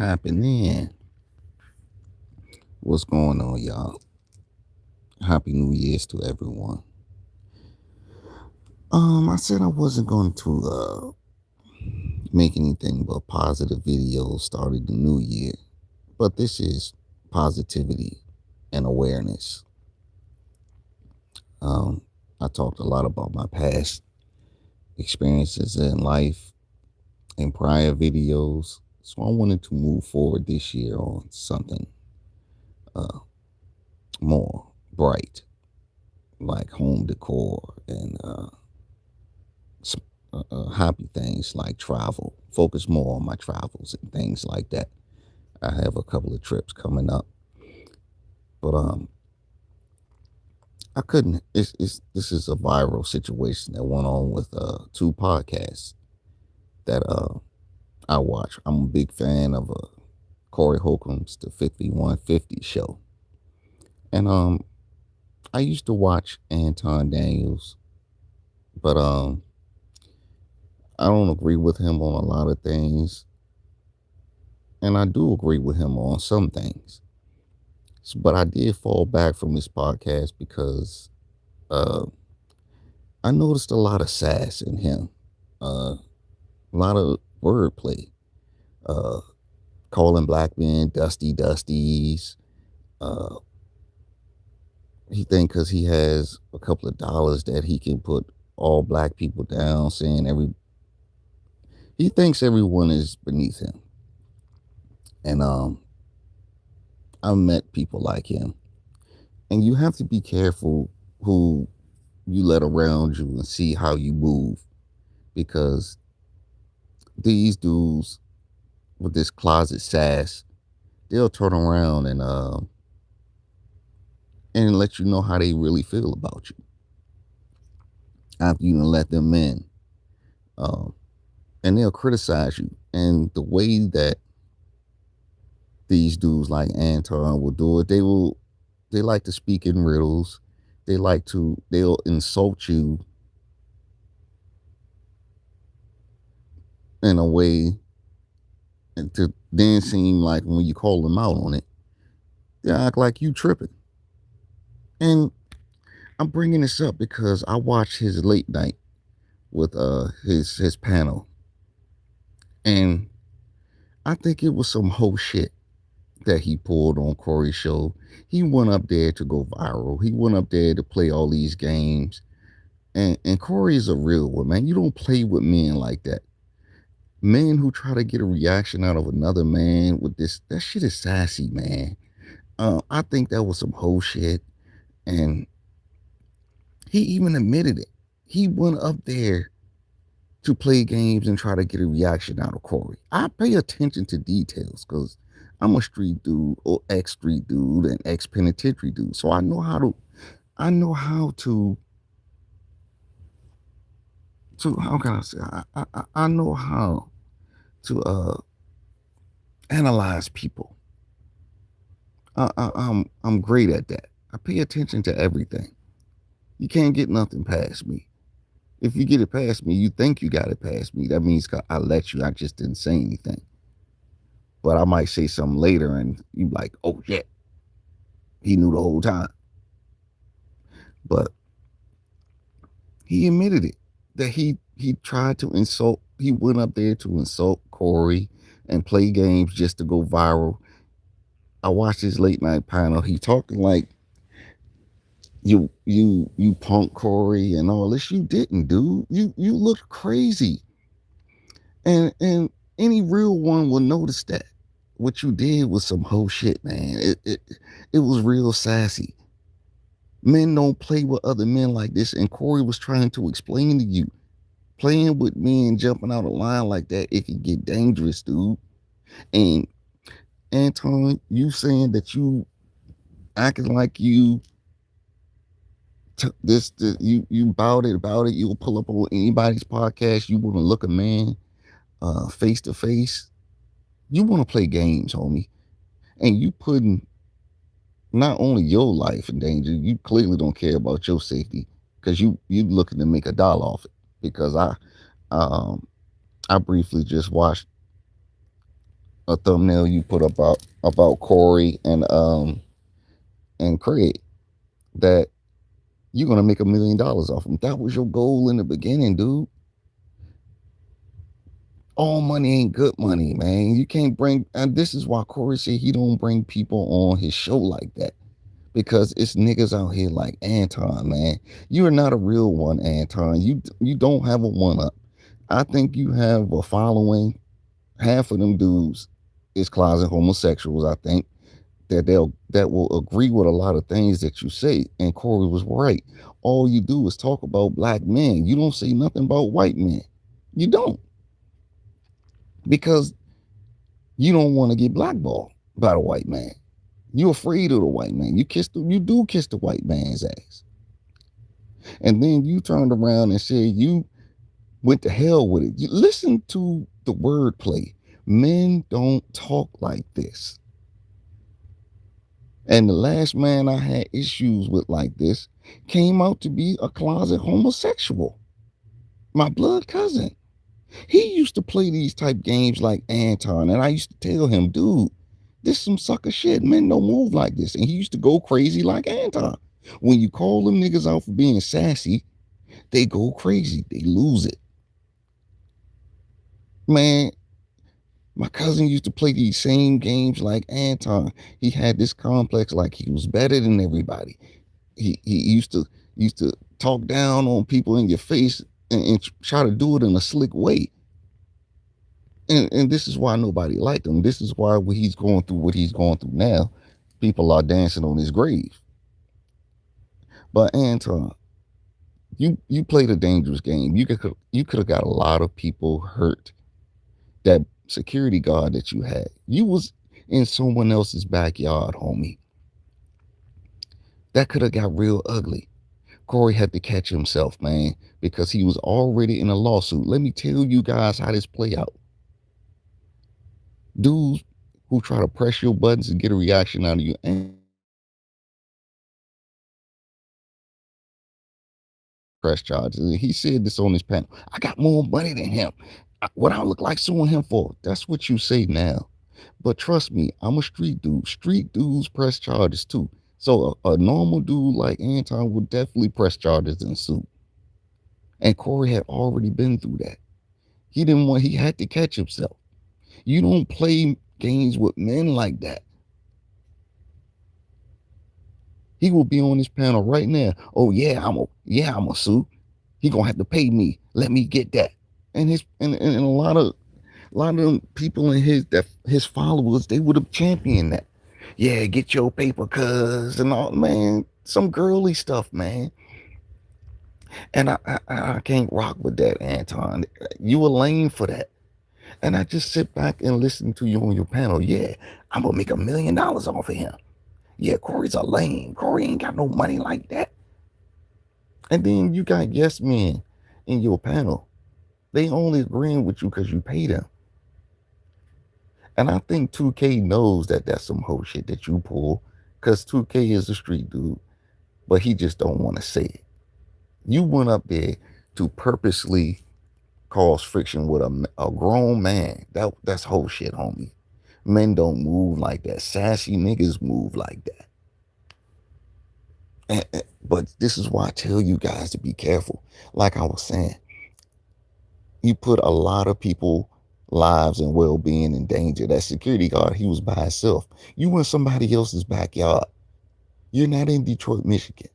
Happening. What's going on, y'all? Happy New Year's to everyone. I said I wasn't going to make anything but positive videos starting the new year, but this is positivity and awareness. Um, I talked a lot about my past experiences in life in prior videos, so I wanted to move forward this year on something uh, more bright, like home decor and happy things like travel. Focus more on my travels and things like that. I have a couple of trips coming up, but I couldn't. It's this is a viral situation that went on with two podcasts that I watch. I'm a big fan of Corey Holcomb's The 5150 Show, and I used to watch Anton Daniels, but I don't agree with him on a lot of things, and I do agree with him on some things. But I did fall back from this podcast because uh, I noticed a lot of sass in him, a lot of wordplay, uh, calling black men dusty dusties. Uh, he think because he has a couple of dollars that he can put all black people down, saying he thinks everyone is beneath him. And I've met people like him, and you have to be careful who you let around you and see how you move because these dudes with this closet sass, they'll turn around and let you know how they really feel about you after you done let them in. Um, and they'll criticize you. And the way that these dudes like Anton will do it, they like to speak in riddles. They'll insult you in a way and to then seem like when you call them out on it, they act like you tripping. And I'm bringing this up because I watched his late night with his panel, and I think it was some whole shit that he pulled on Corey's show. He went up there to go viral. He went up there to play all these games. And Corey is a real one, man. You don't play with men like that. Men who try to get a reaction out of another man with this, that shit is sassy, man. I think that was some whole shit. And he even admitted it. He went up there to play games and try to get a reaction out of Corey. I pay attention to details because I'm a street dude or ex street dude and ex penitentiary dude. So I know how to how can I say I know how to analyze people. I'm great at that. I pay attention to everything. You can't get nothing past me. If you get it past me, you think you got it past me. That means I let you. I just didn't say anything. But I might say something later and you like, oh shit, he knew the whole time. But he admitted it that he tried to insult. He went up there to insult Corey and play games just to go viral. I watched his late night panel. He talking like you punk Corey and all this. You didn't, dude. You looked crazy. And any real one will notice that. What you did was some whole shit, man. It was real sassy. Men don't play with other men like this. And Corey was trying to explain to you, playing with men jumping out of line like that, it can get dangerous, dude. And Anton, you saying that you acting like you you about it. You'll pull up on anybody's podcast. You want to look a man face to face. You want to play games, homie, and you putting not only your life in danger. You clearly don't care about your safety because you looking to make a dollar off it. Because um I briefly just watched a thumbnail you put about Corey and Craig that you're gonna make $1 million off them. That was your goal in the beginning, dude. All money ain't good money, man. You can't bring, and this is why Corey said he don't bring people on his show like that. Because it's niggas out here like Anton, man. You are not a real one, Anton. You don't have a one up. I think you have a following. Half of them dudes is closet homosexuals, I think, that will agree with a lot of things that you say. And Corey was right. All you do is talk about black men. You don't say nothing about white men. You don't. Because you don't want to get blackballed by the white man. You're afraid of the white man. You do kiss the white man's ass. And then you turned around and said you went to hell with it. You listen to the wordplay. Men don't talk like this. And the last man I had issues with like this came out to be a closet homosexual. My blood cousin. He used to play these type games like Anton, and I used to tell him, dude, this some sucker shit. Men don't move like this. And he used to go crazy like Anton. When you call them niggas out for being sassy, they go crazy. They lose it. Man, my cousin used to play these same games like Anton. He had this complex like he was better than everybody. He used to talk down on people in your face and try to do it in a slick way. And this is why nobody liked him. This is why when he's going through what he's going through now, people are dancing on his grave. But Anton, you played a dangerous game. You could have got a lot of people hurt. That security guard that you had, you was in someone else's backyard, homie. That could have got real ugly. Corey had to catch himself, man, because he was already in a lawsuit. Let me tell you guys how this play out. Dudes who try to press your buttons and get a reaction out of you and press charges. And he said this on his panel. I got more money than him. What I look like suing him for? That's what you say now. But trust me, I'm a street dude. Street dudes press charges too. So a normal dude like Anton would definitely press charges and sue. And Corey had already been through that. He had to catch himself. You don't play games with men like that. He will be on this panel right now. Oh yeah, I'm a sue. He gonna have to pay me. Let me get that. And a lot of them people in his followers, they would have championed that. Yeah, get your paper, cuz, and all, man. Some girly stuff, man. And I can't rock with that, Anton. You a lame for that. And I just sit back and listen to you on your panel. Yeah, I'm gonna make $1 million off of him. Yeah, Corey's a lame. Corey ain't got no money like that. And then you got yes men in your panel. They only agreeing with you because you pay them. And I think 2K knows that that's some whole shit that you pull, because 2K is a street dude, but he just don't want to say it. You went up there to purposely cause friction with a grown man. That's whole shit, homie. Men don't move like that. Sassy niggas move like that. But this is why I tell you guys to be careful. Like I was saying, you put a lot of people lives and well-being in danger. That security guard, he was by himself. You in somebody else's backyard. You're not in Detroit, Michigan.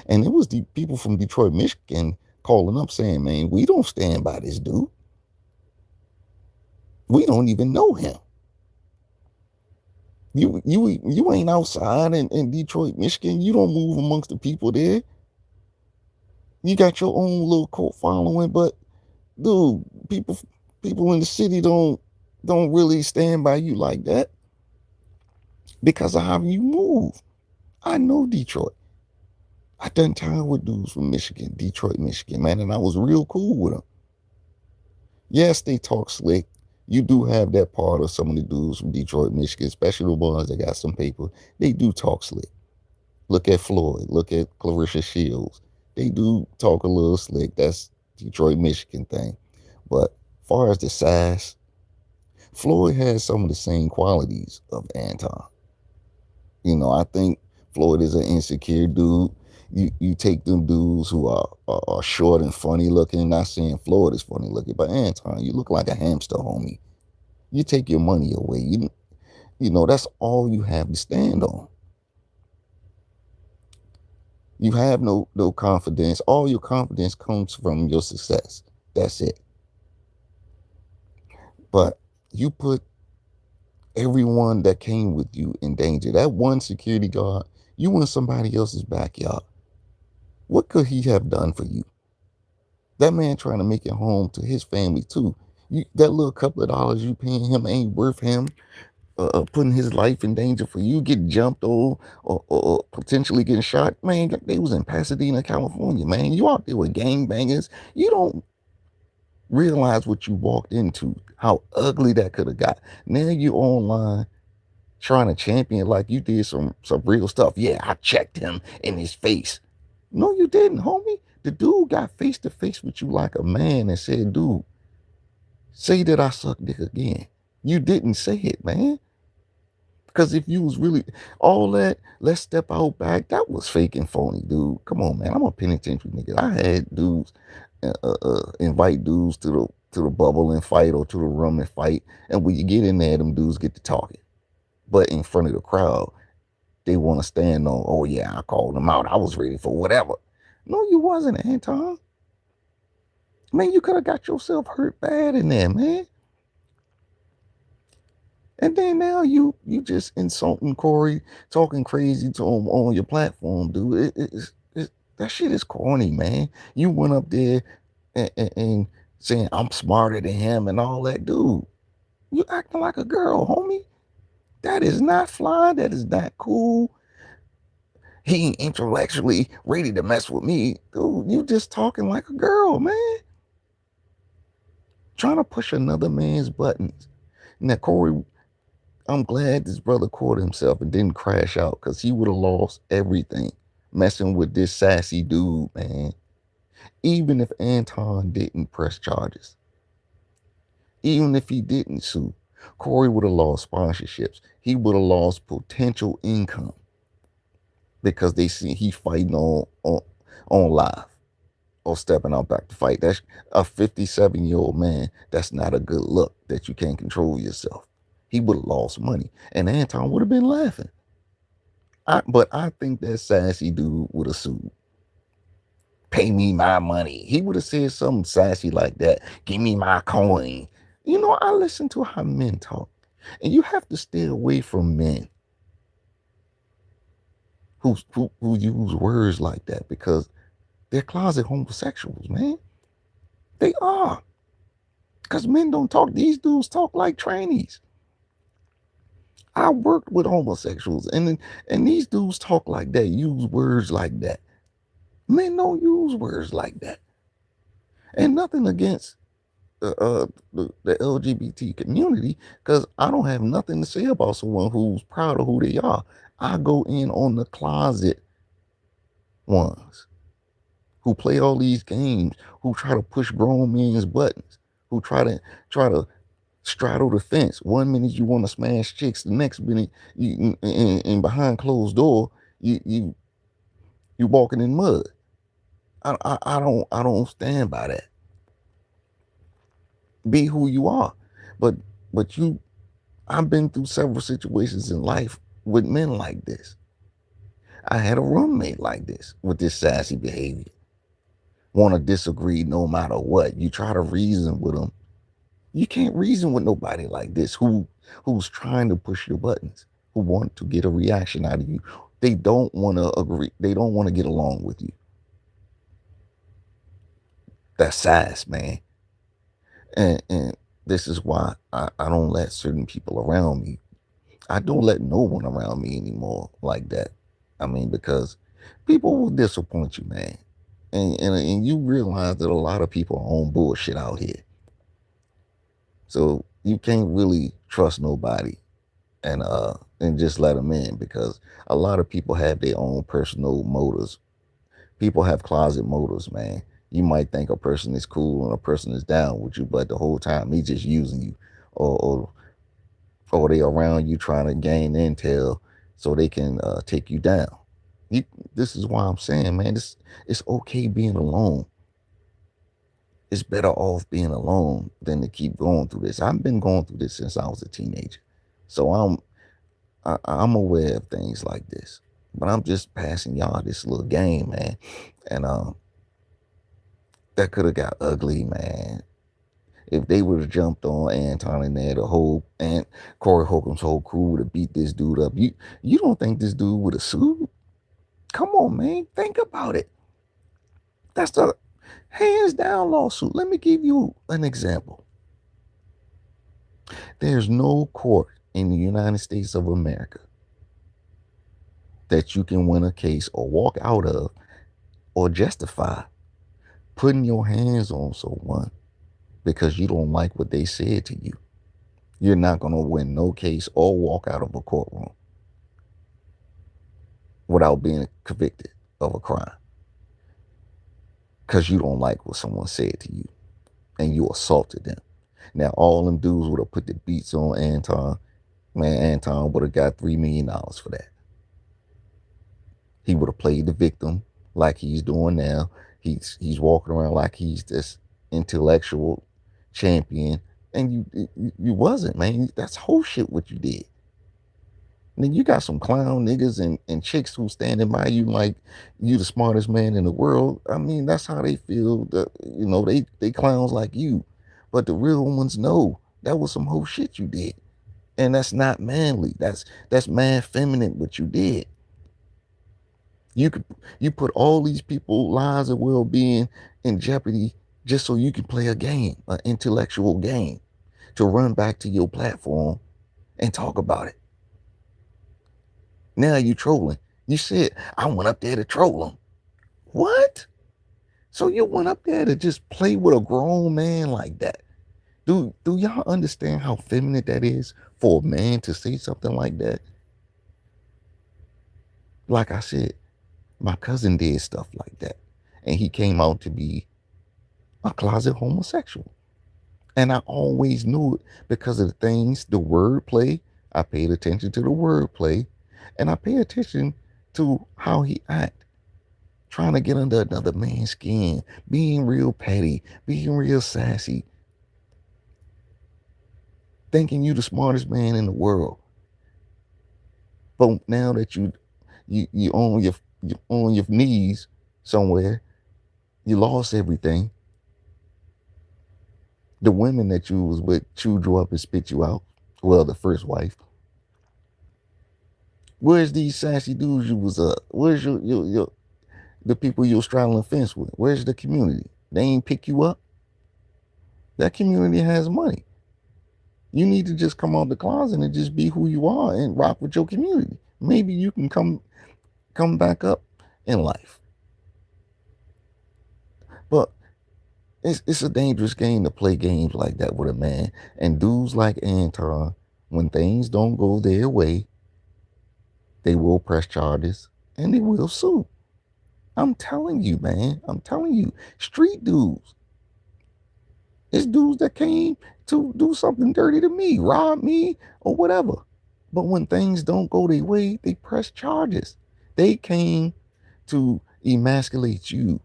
And it was the people from Detroit, Michigan calling up saying, man, we don't stand by this dude. We don't even know him. You ain't outside in Detroit, Michigan. You don't move amongst the people there. You got your own little cult following, but dude, people in the city don't really stand by you like that because of how you move. I know Detroit. I done time with dudes from Michigan, Detroit, Michigan, man, and I was real cool with them. Yes, they talk slick. You do have that part of some of the dudes from Detroit, Michigan, especially the ones that got some paper. They do talk slick. Look at Floyd. Look at Clarissa Shields. They do talk a little slick. That's Detroit, Michigan thing. But far as the size, Floyd has some of the same qualities of Anton. I think Floyd is an insecure dude. You take them dudes who are short and funny looking. Not saying Floyd is funny looking, but Anton, you look like a hamster, homie. You take your money away. That's all you have to stand on. You have no confidence. All your confidence comes from your success. That's it. But you put everyone that came with you in danger. That one security guard, you in somebody else's backyard. What could he have done for you? That man trying to make it home to his family too. That little couple of dollars you paying him ain't worth him putting his life in danger for you, getting jumped or potentially getting shot. Man, they was in Pasadena, California, man. You out there with gangbangers. You don't realize what you walked into, how ugly that could have got. Now you online trying to champion like you did some real stuff. Yeah, I checked him in his face. No, you didn't, homie. The dude got face to face with you like a man and said, dude, say that I suck dick again. You didn't say it, man. Because if you was really all that, let's step out back, that was fake and phony, dude. Come on, man. I'm a penitentiary nigga. I had dudes invite dudes to the bubble and fight or to the room and fight. And when you get in there, them dudes get to talking. But in front of the crowd, they want to stand on, oh yeah, I called them out. I was ready for whatever. No, you wasn't, Anton. Man, you could have got yourself hurt bad in there, man. And then now you just insulting Corey, talking crazy to him on your platform, dude. That shit is corny, man. You went up there and saying I'm smarter than him and all that, dude. You acting like a girl, homie. That is not fly. That is not cool. He ain't intellectually ready to mess with me. Dude, you just talking like a girl, man. Trying to push another man's buttons. Now, Corey, I'm glad this brother caught himself and didn't crash out because he would have lost everything messing with this sassy dude, man. Even if Anton didn't press charges, even if he didn't sue, Corey would have lost sponsorships. He would have lost potential income because they see he fighting on live or stepping out back to fight. That's a 57-year-old man. That's not a good look that you can't control yourself. He would have lost money, and Anton would have been laughing. But I think that sassy dude would have sued. Pay me my money. He would have said something sassy like that. Give me my coin. I listen to how men talk, and you have to stay away from men who use words like that because they're closet homosexuals, man. They are. Because men don't talk. These dudes talk like trannies. I worked with homosexuals, and these dudes talk like that, use words like that. Men don't use words like that. And nothing against the LGBT community, because I don't have nothing to say about someone who's proud of who they are. I go in on the closet ones who play all these games, who try to push grown men's buttons, who try to straddle the fence. One minute you want to smash chicks, the next minute you and behind closed door you walking in mud. I don't stand by that. Be who you are, but I've been through several situations in life with men like this. I had a roommate like this with this sassy behavior. Want to disagree no matter what. You try to reason with them. You can't reason with nobody like this who's trying to push your buttons, who want to get a reaction out of you. They don't want to agree. They don't want to get along with you. That's sass, man. And this is why I don't let certain people around me. I don't let no one around me anymore like that. I mean, because people will disappoint you, man. And you realize that a lot of people are on bullshit out here. So you can't really trust nobody and just let them in because a lot of people have their own personal motives. People have closet motives, man. You might think a person is cool and a person is down with you, but the whole time he's just using you or or they around you trying to gain intel so they can take you down. You, this is why I'm saying, man, it's okay being alone. It's better off being alone than to keep going through this. I've been going through this since I was a teenager, so I'm aware of things like this. But I'm just passing y'all this little game, man, and that could have got ugly, man. If they would have jumped on Anton and there, the whole and Corey Holcomb's whole crew would have beat this dude up. You don't think this dude would have sued? Come on, man, think about it. That's the hands down lawsuit. Let me give you an example. There's no court in the United States of America that you can win a case or walk out of or justify putting your hands on someone because you don't like what they said to you. You're not going to win no case or walk out of a courtroom without being convicted of a crime because you don't like what someone said to you and you assaulted them. Now, all them dudes would have put the beats on Anton. Man, Anton would have got $3 million for that. He would have played the victim like he's doing now. He's walking around like he's this intellectual champion, and you wasn't, man. That's whole shit what you did. And then you got some clown niggas and chicks who standing by you like you the smartest man in the world. I mean, that's how they feel. That they clowns like you, but the real ones know that was some whole shit you did, and that's not manly. That's man feminine what you did. You put all these people lives and well-being in jeopardy just so you can play a game, an intellectual game, to run back to your platform and talk about it. Now you trolling. You said I went up there to troll them. What? So you went up there to just play with a grown man like that? Do y'all understand how feminine that is for a man to say something like that? Like I said, my cousin did stuff like that, and he came out to be a closet homosexual. And I always knew it because of the things, the wordplay. I paid attention to the wordplay, and I pay attention to how he act, trying to get under another man's skin, being real petty, being real sassy, thinking you the smartest man in the world. But now that you on your knees somewhere, you lost everything. The women that you was with chewed you up and spit you out. Well, the first wife. Where's these sassy dudes you was where's your the people you was straddling the fence with? Where's the community? They ain't pick you up. That community has money. You need to just come out the closet and just be who you are and rock with your community. Maybe you can come back up in life. But it's a dangerous game to play games like that with a man. And dudes like Anton, when things don't go their way, they will press charges and they will sue. I'm telling you, man. I'm telling you. Street dudes. It's dudes that came to do something dirty to me, rob me, or whatever. But when things don't go their way, they press charges. They came to emasculate you,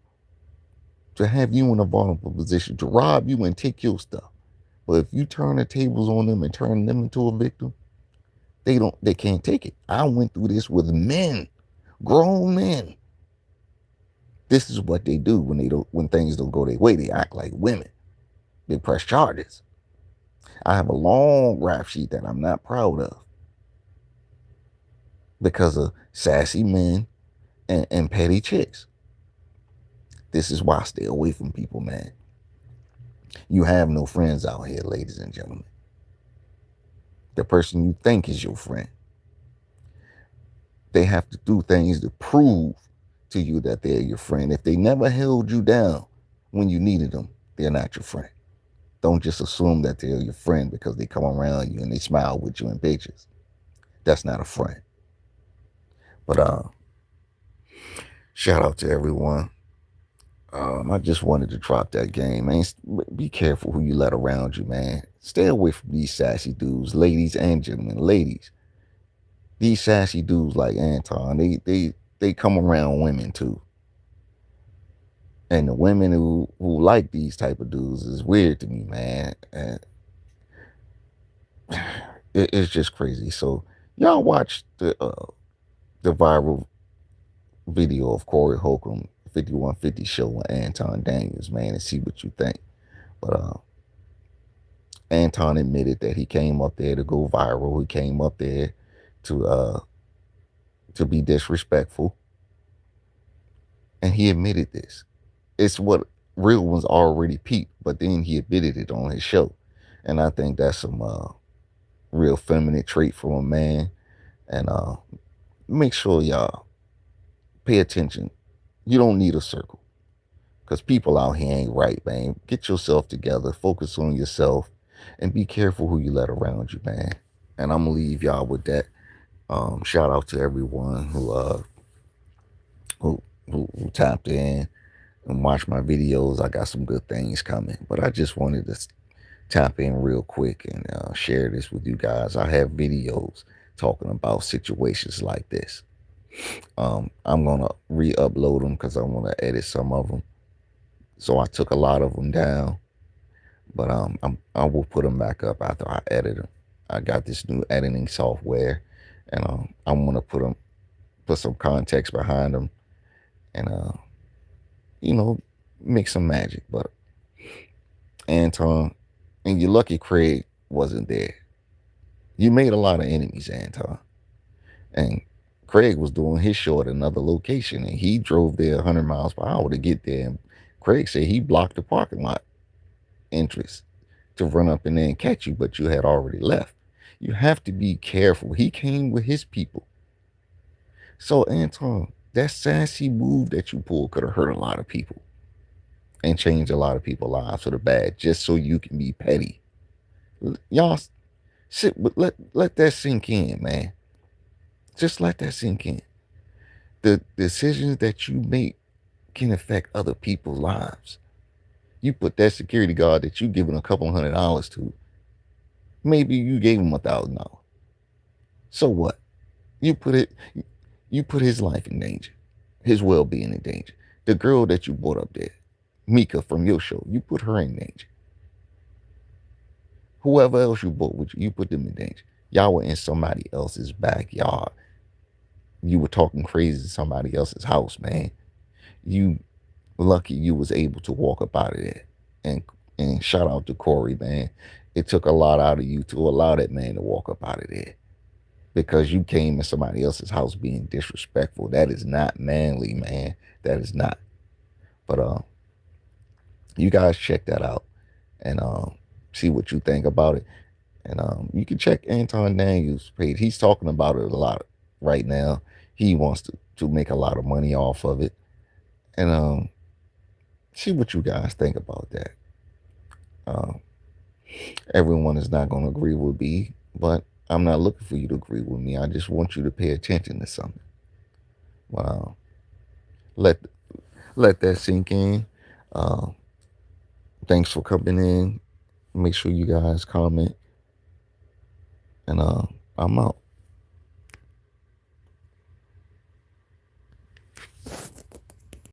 to have you in a vulnerable position, to rob you and take your stuff. But if you turn the tables on them and turn them into a victim, they can't take it. I went through this with men, grown men. This is what they do when things don't go their way. They act like women. They press charges. I have a long rap sheet that I'm not proud of because of sassy men and petty chicks. This is why I stay away from people, man. You have no friends out here, ladies and gentlemen. The person you think is your friend, they have to do things to prove to you that they're your friend. If they never held you down when you needed them, they're not your friend. Don't just assume that they're your friend because they come around you and they smile with you in pictures. That's not a friend. But shout out to everyone. I just wanted to drop that game, man. Be careful who you let around you, man. Stay away from these sassy dudes, ladies and gentlemen. Ladies, these sassy dudes like Anton, they come around women too, and the women who like these type of dudes is weird to me, man. And it's just crazy. So y'all watch the viral video of Corey Holcomb 5150 show with Anton Daniels, man, and see what you think. But Anton admitted that he came up there to go viral. He came up there to be disrespectful, and he admitted this. It's what real ones already peeped, but then he admitted it on his show, and I think that's some real feminine trait from a man. And make sure y'all pay attention. You don't need a circle because people out here ain't right, man. Get yourself together, focus on yourself, and be careful who you let around you, man. And I'm gonna leave y'all with that. Shout out to everyone who tapped in and watched my videos. I got some good things coming, but I just wanted to tap in real quick and share this with you guys. I have videos talking about situations like this. I'm gonna re-upload them because I want to edit some of them. So I took a lot of them down, but I will put them back up after I edit them. I got this new editing software, and I'm gonna put some context behind them, and you know, make some magic. But Anton, and you're lucky Craig wasn't there. You made a lot of enemies, Anton, and Craig was doing his show at another location, and he drove there 100 miles per hour to get there. And Craig said he blocked the parking lot entrance to run up in there and catch you, but you had already left. You have to be careful. He came with his people. So, Anton, that sassy move that you pulled could have hurt a lot of people and changed a lot of people's lives for the bad just so you can be petty. Y'all sit, but let that sink in, man. Just let that sink in. The decisions that you make can affect other people's lives. You put that security guard that you giving a couple $100 to, maybe you gave him $1,000. So what? You put his life in danger, his well-being in danger. The girl that you brought up there, Mika from your show, you put her in danger. Whoever else you brought with you, you put them in danger. Y'all were in somebody else's backyard. You were talking crazy to somebody else's house, man. You lucky you was able to walk up out of there. And shout out to Corey, man. It took a lot out of you to allow that man to walk up out of there. Because you came in somebody else's house being disrespectful. That is not manly, man. That is not. But you guys check that out and see what you think about it. And you can check Anton Daniels' page. He's talking about it a lot right now. He wants to make a lot of money off of it. And see what you guys think about that. Everyone is not going to agree with me, but I'm not looking for you to agree with me. I just want you to pay attention to something. Wow. Let that sink in. Thanks for coming in. Make sure you guys comment. And I'm out.